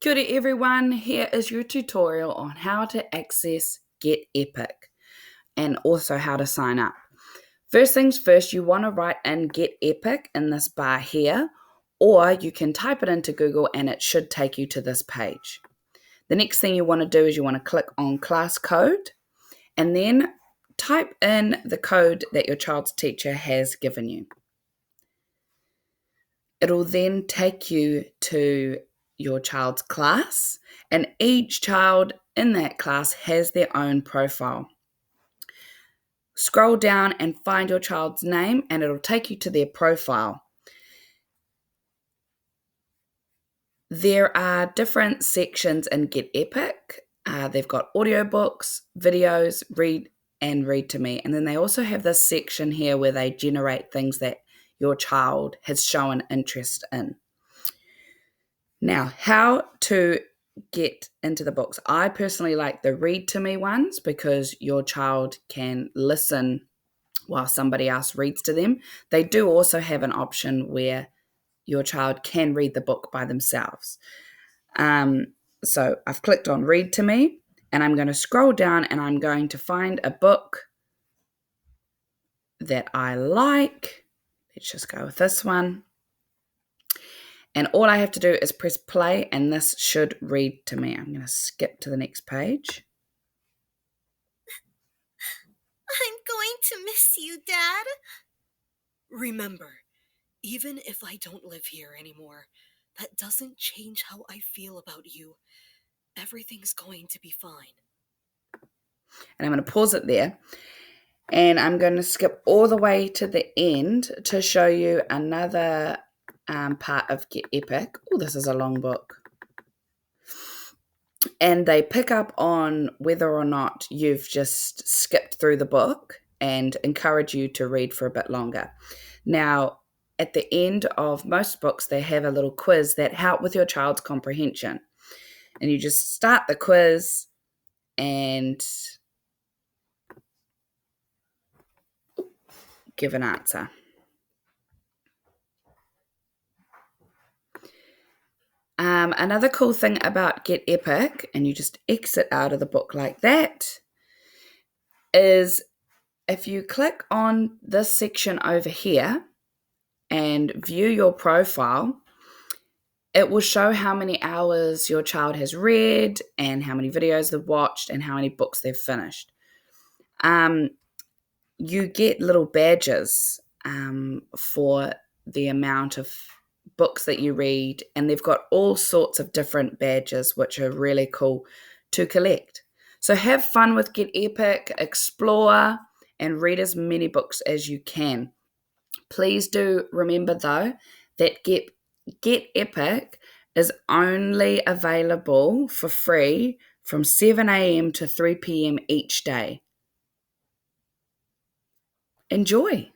Kia ora everyone, here is your tutorial on how to access Get Epic and also how to sign up. First things first, you want to write in Get Epic in this bar here, or you can type it into Google and it should take you to this page. The next thing you want to do is you want to click on class code and then type in the code that your child's teacher has given you. It'll then take you to your child's class, and each child in that class has their own profile. Scroll down and find your child's name, and it'll take you to their profile. There are different sections in Get Epic. They've got audiobooks, videos, read to me. And then they also have this section here where they generate things that your child has shown interest in. Now, how to get into the books. I personally like the read to me ones because your child can listen while somebody else reads to them. They do also have an option where your child can read the book by themselves. So I've clicked on read to me and I'm going to scroll down and I'm going to find a book that I like. Let's just go with this one. And all I have to do is press play and this should read to me. I'm going to skip to the next page. I'm going to miss you, Dad. Remember, even if I don't live here anymore, that doesn't change how I feel about you. Everything's going to be fine. And I'm going to pause it there. And I'm going to skip all the way to the end to show you another part of Get Epic. Oh, this is a long book. And they pick up on whether or not you've just skipped through the book and encourage you to read for a bit longer. Now, at the end of most books, they have a little quiz that help with your child's comprehension. And you just start the quiz and give an answer. Another cool thing about Get Epic, and you just exit out of the book like that, is if you click on this section over here and view your profile, it will show how many hours your child has read and how many videos they've watched and how many books they've finished. You get little badges for the amount of books that you read, and they've got all sorts of different badges which are really cool to collect. So have fun with Get Epic, explore, and read as many books as you can. Please do remember though that Get Epic is only available for free from 7 a.m. to 3 p.m. each day. Enjoy!